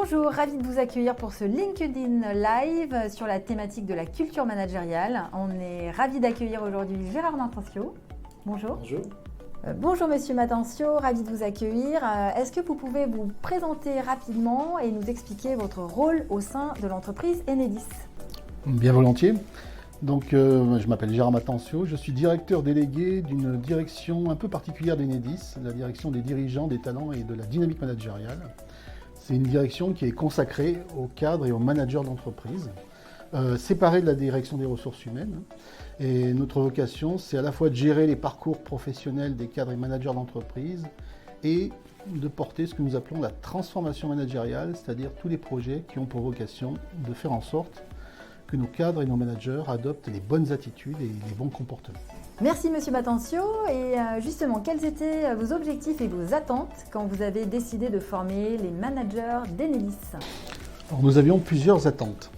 Bonjour, ravi de vous accueillir pour ce LinkedIn Live sur la thématique de la culture managériale. On est ravi d'accueillir aujourd'hui Gérard Matencio. Bonjour. Bonjour. Bonjour Monsieur Matencio, ravi de vous accueillir. Est-ce que vous pouvez vous présenter rapidement et nous expliquer votre rôle au sein de l'entreprise Enedis? Bien volontiers. Donc, je m'appelle Gérard Matencio, je suis directeur délégué d'une direction un peu particulière d'Enedis, la direction des dirigeants, des talents et de la dynamique managériale. C'est une direction qui est consacrée aux cadres et aux managers d'entreprise, séparée de la direction des ressources humaines. Et notre vocation, c'est à la fois de gérer les parcours professionnels des cadres et managers d'entreprise et de porter ce que nous appelons la transformation managériale, c'est-à-dire tous les projets qui ont pour vocation de faire en sorte que nos cadres et nos managers adoptent les bonnes attitudes et les bons comportements. Merci Monsieur Matencio. Et justement, quels étaient vos objectifs et vos attentes quand vous avez décidé de former les managers d'Enedis? Alors, nous avions plusieurs attentes.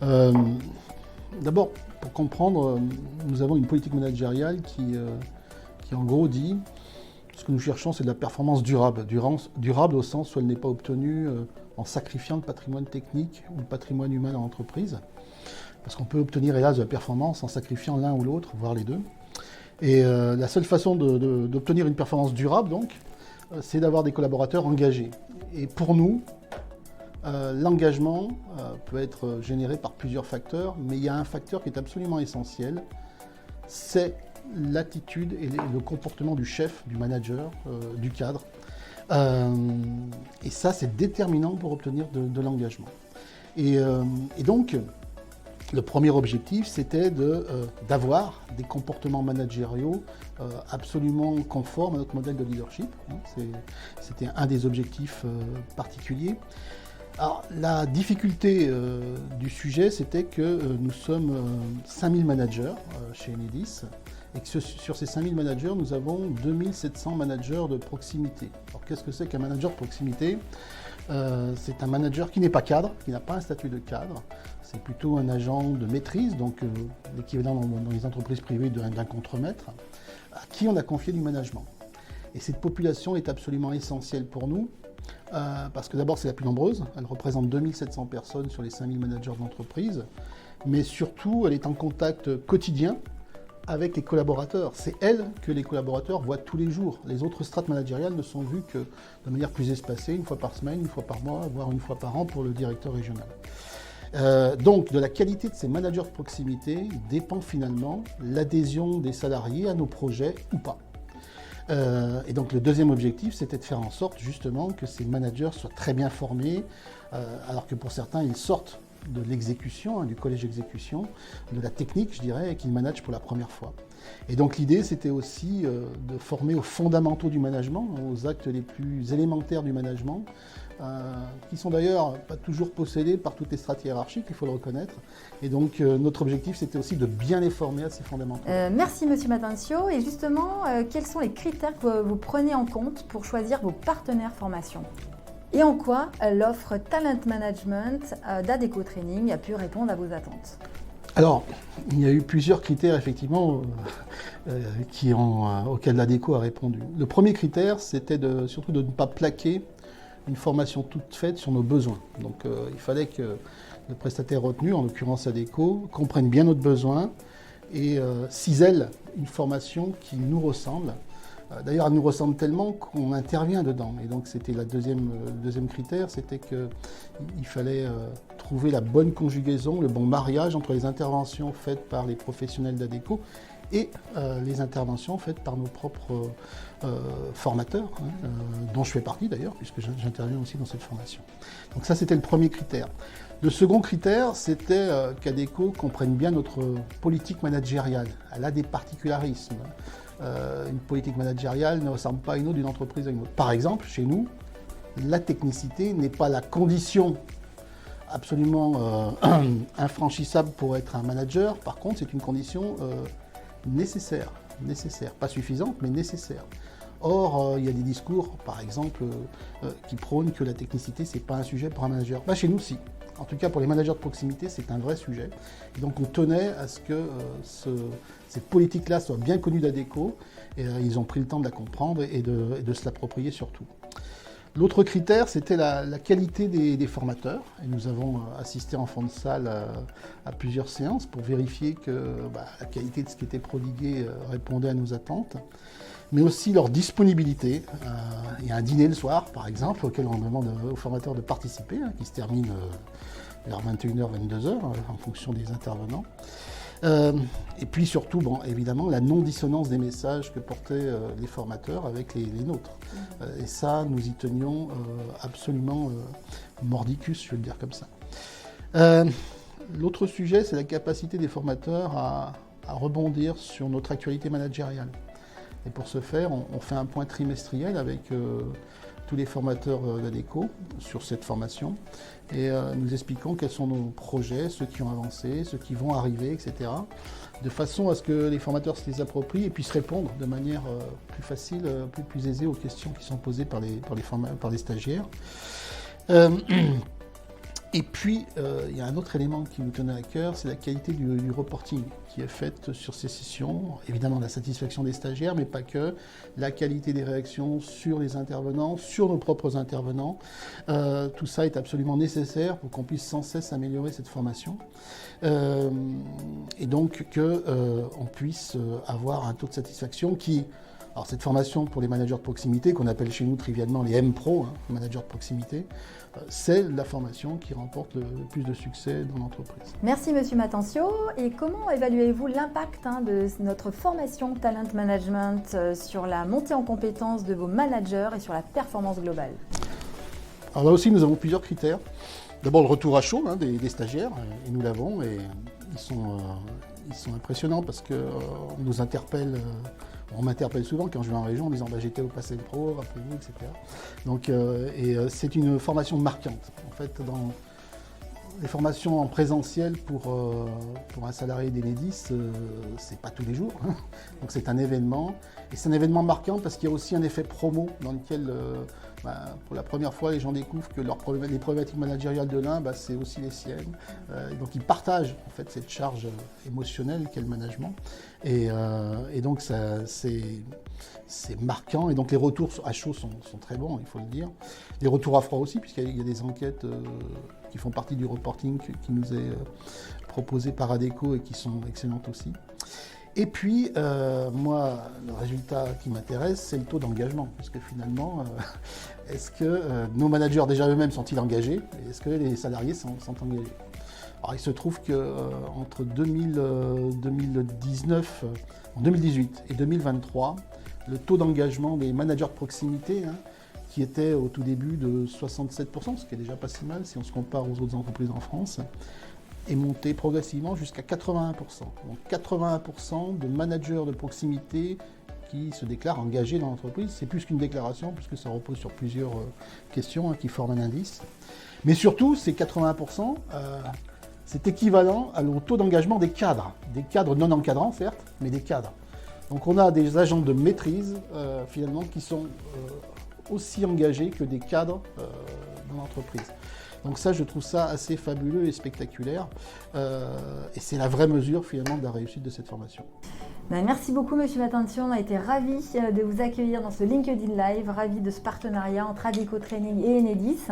D'abord, pour comprendre, nous avons une politique managériale qui en gros dit ce que nous cherchons, c'est de la performance durable. Durable au sens où elle n'est pas obtenue en sacrifiant le patrimoine technique ou le patrimoine humain dans l'entreprise. Parce qu'on peut obtenir, hélas, de la performance en sacrifiant l'un ou l'autre, voire les deux. Et la seule façon d'obtenir une performance durable, donc, c'est d'avoir des collaborateurs engagés. Et pour nous, l'engagement peut être généré par plusieurs facteurs, mais il y a un facteur qui est absolument essentiel, c'est l'attitude et le comportement du chef, du manager, du cadre. Et ça, c'est déterminant pour obtenir de l'engagement. Et donc, le premier objectif, c'était d'avoir des comportements managériaux absolument conformes à notre modèle de leadership. C'était un des objectifs particuliers. Alors, la difficulté du sujet, c'était que nous sommes 5000 managers chez Enedis et que sur ces 5000 managers, nous avons 2700 managers de proximité. Alors, qu'est-ce que c'est qu'un manager de proximité? C'est un manager qui n'est pas cadre, qui n'a pas un statut de cadre. C'est plutôt un agent de maîtrise, donc l'équivalent dans les entreprises privées d'un contremaître, à qui on a confié du management. Et cette population est absolument essentielle pour nous, parce que d'abord c'est la plus nombreuse, elle représente 2700 personnes sur les 5000 managers d'entreprise, mais surtout elle est en contact quotidien avec les collaborateurs. C'est elle que les collaborateurs voient tous les jours. Les autres strates managériales ne sont vues que de manière plus espacée, une fois par semaine, une fois par mois, voire une fois par an pour le directeur régional. Donc, de la qualité de ces managers de proximité dépend finalement l'adhésion des salariés à nos projets ou pas. Et donc, le deuxième objectif, c'était de faire en sorte justement que ces managers soient très bien formés, alors que pour certains, ils sortent de l'exécution, du collège d'exécution, de la technique, je dirais, et qu'ils managent pour la première fois. Et donc l'idée, c'était aussi de former aux fondamentaux du management, aux actes les plus élémentaires du management, qui sont d'ailleurs pas toujours possédés par toutes les strates hiérarchiques, il faut le reconnaître. Et donc notre objectif, c'était aussi de bien les former à ces fondamentaux. Merci Monsieur Matencio. Et justement, quels sont les critères que vous prenez en compte pour choisir vos partenaires formation? Et en quoi l'offre Talent Management d'Adecco Training a pu répondre à vos attentes? Alors, il y a eu plusieurs critères effectivement auxquels l'Adecco a répondu. Le premier critère, c'était surtout de ne pas plaquer une formation toute faite sur nos besoins. Donc il fallait que le prestataire retenu, en l'occurrence Adecco, comprenne bien notre besoin et cisèle une formation qui nous ressemble. D'ailleurs, elle nous ressemble tellement qu'on intervient dedans. Et donc, c'était le deuxième critère, c'était qu'il fallait trouver la bonne conjugaison, le bon mariage entre les interventions faites par les professionnels d'Adecco et les interventions faites par nos propres formateurs, dont je fais partie d'ailleurs, puisque j'interviens aussi dans cette formation. Donc ça, c'était le premier critère. Le second critère, c'était qu'Adecco comprenne bien notre politique managériale. Elle a des particularismes. Une politique managériale ne ressemble pas à une autre d'une entreprise à une autre. Par exemple, chez nous, la technicité n'est pas la condition absolument infranchissable pour être un manager. Par contre, c'est une condition nécessaire. Pas suffisante, mais nécessaire. Or, il y a des discours, par exemple, qui prônent que la technicité, ce n'est pas un sujet pour un manager. Bah, chez nous, si. En tout cas, pour les managers de proximité, c'est un vrai sujet. Et donc, on tenait à ce que cette politique-là soit bien connue d'Adecco. Et ils ont pris le temps de la comprendre et de se l'approprier surtout. L'autre critère, c'était la qualité des formateurs. Et nous avons assisté en fond de salle à plusieurs séances pour vérifier que la qualité de ce qui était prodigué répondait à nos attentes, mais aussi leur disponibilité. Il y a un dîner le soir, par exemple, auquel on demande aux formateurs de participer, qui se termine vers 21h, 22h, en fonction des intervenants. Et puis surtout, évidemment, la non-dissonance des messages que portaient les formateurs avec les nôtres. Et ça, nous y tenions absolument mordicus, je vais le dire comme ça. L'autre sujet, c'est la capacité des formateurs à rebondir sur notre actualité managériale. Et pour ce faire, on fait un point trimestriel avec tous les formateurs d'ADECO sur cette formation et nous expliquons quels sont nos projets, ceux qui ont avancé, ceux qui vont arriver, etc. De façon à ce que les formateurs se les approprient et puissent répondre de manière plus facile, plus aisée aux questions qui sont posées par les stagiaires. Et puis, il y a un autre élément qui nous tenait à cœur, c'est la qualité du reporting qui est faite sur ces sessions. Évidemment, la satisfaction des stagiaires, mais pas que. La qualité des réactions sur les intervenants, sur nos propres intervenants. Tout ça est absolument nécessaire pour qu'on puisse sans cesse améliorer cette formation. Et donc, qu'on puisse avoir un taux de satisfaction qui... Alors cette formation pour les managers de proximité, qu'on appelle chez nous trivialement les M-Pro, managers de proximité, c'est la formation qui remporte le plus de succès dans l'entreprise. Merci Monsieur Matancio. Et comment évaluez-vous l'impact de notre formation Talent Management sur la montée en compétences de vos managers et sur la performance globale? Alors là aussi, nous avons plusieurs critères. D'abord le retour à chaud des stagiaires, et nous l'avons, et ils sont impressionnants parce qu'on nous interpelle. On m'interpelle souvent quand je vais en région en disant j'étais au Passé Pro, rappelez-vous, etc. Donc, c'est une formation marquante. En fait, dans les formations en présentiel pour un salarié d'Enedis, c'est pas tous les jours. Donc c'est un événement. Et c'est un événement marquant parce qu'il y a aussi un effet promo dans lequel, pour la première fois, les gens découvrent que les problématiques managériales de l'un, c'est aussi les siennes. Donc ils partagent en fait cette charge émotionnelle qu'est le management. Et donc c'est marquant. Et donc les retours à chaud sont très bons, il faut le dire. Les retours à froid aussi, puisqu'il y a des enquêtes qui font partie du reporting qui nous est proposé par ADECO et qui sont excellentes aussi. Et puis, moi, le résultat qui m'intéresse, c'est le taux d'engagement. Parce que finalement, est-ce que nos managers déjà eux-mêmes sont-ils engagés? Et est-ce que les salariés sont engagés? Alors, il se trouve qu'entre 2018 et 2023, le taux d'engagement des managers de proximité, qui était au tout début de 67%, ce qui est déjà pas si mal si on se compare aux autres entreprises en France, est monté progressivement jusqu'à 81%. Donc 81% de managers de proximité qui se déclarent engagés dans l'entreprise. C'est plus qu'une déclaration, puisque ça repose sur plusieurs questions qui forment un indice. Mais surtout, ces 80%, c'est équivalent au taux d'engagement des cadres non encadrants, certes, mais des cadres. Donc on a des agents de maîtrise, finalement, qui sont aussi engagés que des cadres dans l'entreprise. Donc ça, je trouve ça assez fabuleux et spectaculaire. Et c'est la vraie mesure, finalement, de la réussite de cette formation. Merci beaucoup, Monsieur Matancio. On a été ravis de vous accueillir dans ce LinkedIn Live, ravis de ce partenariat entre ADECO Training et Enedis,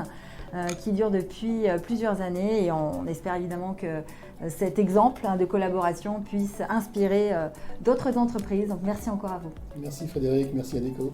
qui dure depuis plusieurs années. Et on espère évidemment que cet exemple de collaboration puisse inspirer d'autres entreprises. Donc merci encore à vous. Merci Frédéric, merci ADECO.